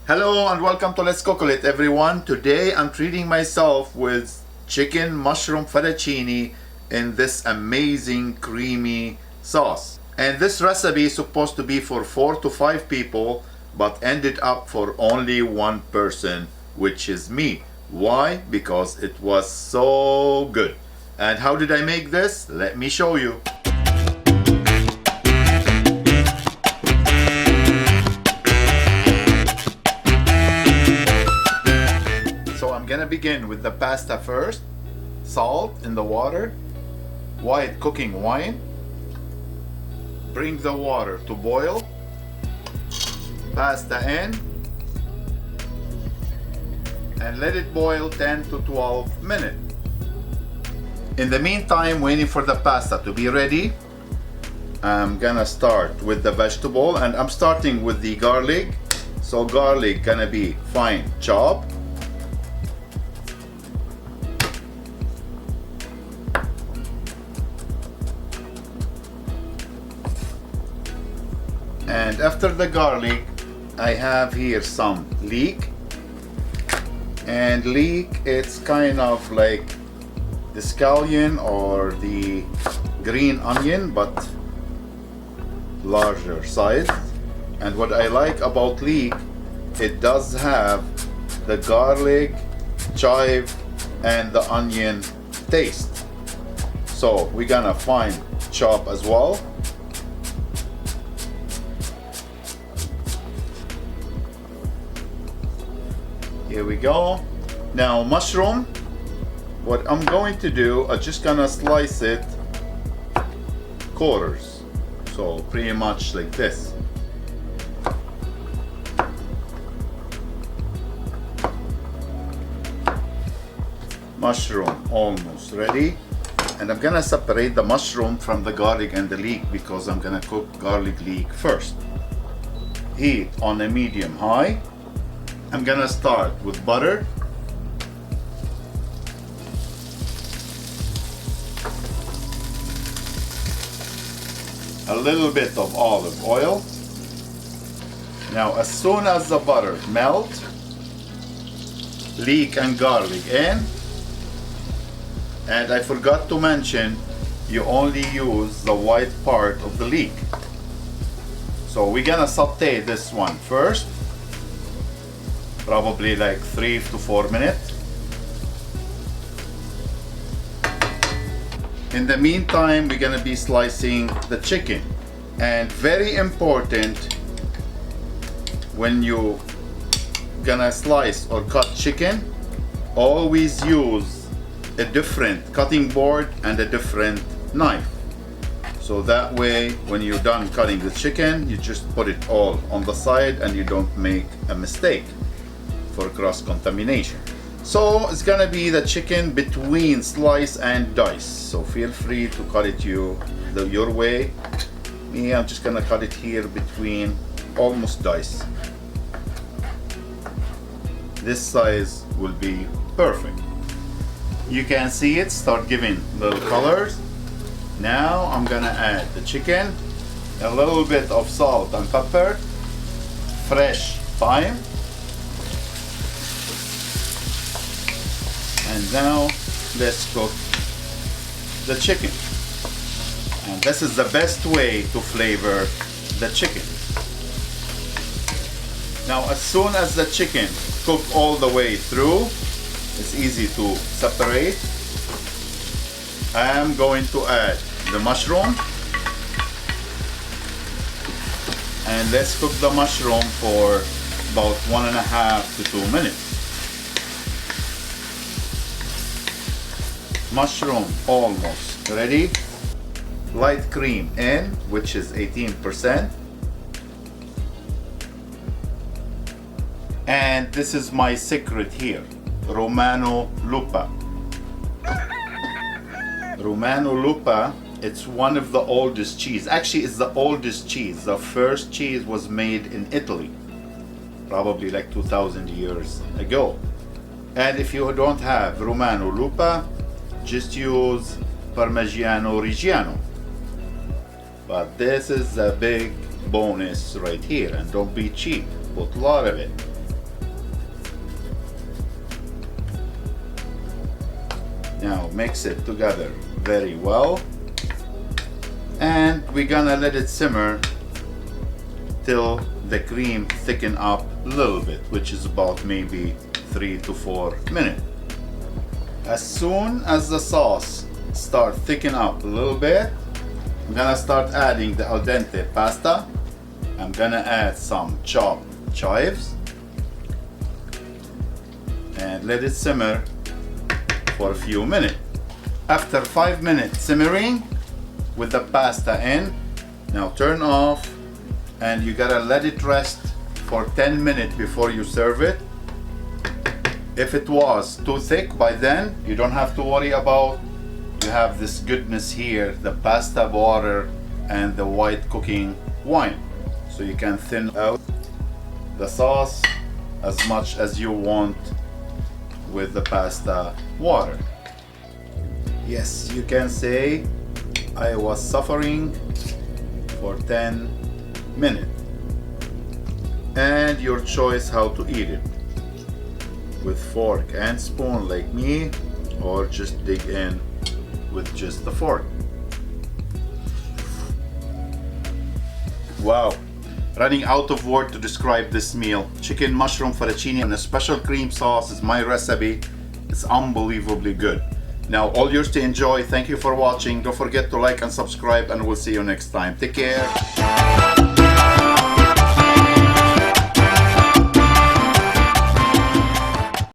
Hello and welcome to Let's Cook It, everyone. Today I'm treating myself with chicken mushroom fettuccine in this amazing creamy sauce. And this recipe is supposed to be for 4 to 5 people, but ended up for only one person, which is me. Why? Because it was so good. And how did I make this? Let me show you. So I'm gonna begin with the pasta first. Salt in the water, white cooking wine. Bring the water to boil. Pasta in. And let it boil 10 to 12 minutes. In the meantime, waiting for the pasta to be ready, I'm gonna start with the vegetable, and I'm starting with the garlic. So garlic gonna be fine chopped. And after the garlic, I have here some leek. And leek, it's kind of like the scallion or the green onion, but larger size. And what I like about leek, it does have the garlic, chive, and the onion taste. So we're gonna fine chop as well. Here we go. Now mushroom, what I'm going to do, I'm just gonna slice it quarters. So pretty much like this. Mushroom almost ready. And I'm gonna separate the mushroom from the garlic and the leek because I'm gonna cook garlic leek first. Heat on a medium high. I'm gonna start with butter. A little bit of olive oil. Now as soon as the butter melts, leek and garlic in. And I forgot to mention, you only use the white part of the leek. So we're gonna saute this one first. Probably like 3 to 4 minutes. In the meantime, we're gonna be slicing the chicken. And very important, when you gonna slice or cut chicken, always use a different cutting board and a different knife. So that way, when you're done cutting the chicken, you just put it all on the side and you don't make a mistake for cross-contamination. So it's gonna be the chicken between slice and dice. So feel free to cut it your way. Me, I'm just gonna cut it here between almost dice. This size will be perfect. You can see it start giving little colors. Now I'm gonna add the chicken, a little bit of salt and pepper, fresh thyme. And now let's cook the chicken. And this is the best way to flavor the chicken. Now as soon as the chicken cook all the way through, it's easy to separate. I am going to add the mushroom. And let's cook the mushroom for about 1.5 to 2 minutes. Mushroom almost ready. Light cream in, which is 18%. And this is my secret here, Romano lupa. Romano lupa, it's one of the oldest cheese. Actually, it's the oldest cheese. The first cheese was made in Italy, probably like 2,000 years ago. And if you don't have Romano lupa, just use Parmigiano Reggiano. But this is a big bonus right here, and don't be cheap, put a lot of it. Now mix it together very well, and we're gonna let it simmer till the cream thicken up a little bit, which is about maybe 3 to 4 minutes. As soon as the sauce start thicken up a little bit, I'm gonna start adding the al dente pasta. I'm gonna add some chopped chives and let it simmer for a few minutes. After 5 minutes simmering with the pasta in, now turn off, and you gotta let it rest for 10 minutes before you serve it. If it was too thick by then, you don't have to worry about. You have this goodness here, the pasta water and the white cooking wine. So you can thin out the sauce as much as you want with the pasta water. Yes, you can say I was suffering for 10 minutes. And your choice how to eat it. With fork and spoon like me, or just dig in with just the fork. Wow, running out of words to describe this meal. Chicken mushroom fettuccine and a special cream sauce is my recipe. It's unbelievably good. Now all yours to enjoy. Thank you for watching. Don't forget to like and subscribe, and we'll see you next time. Take care.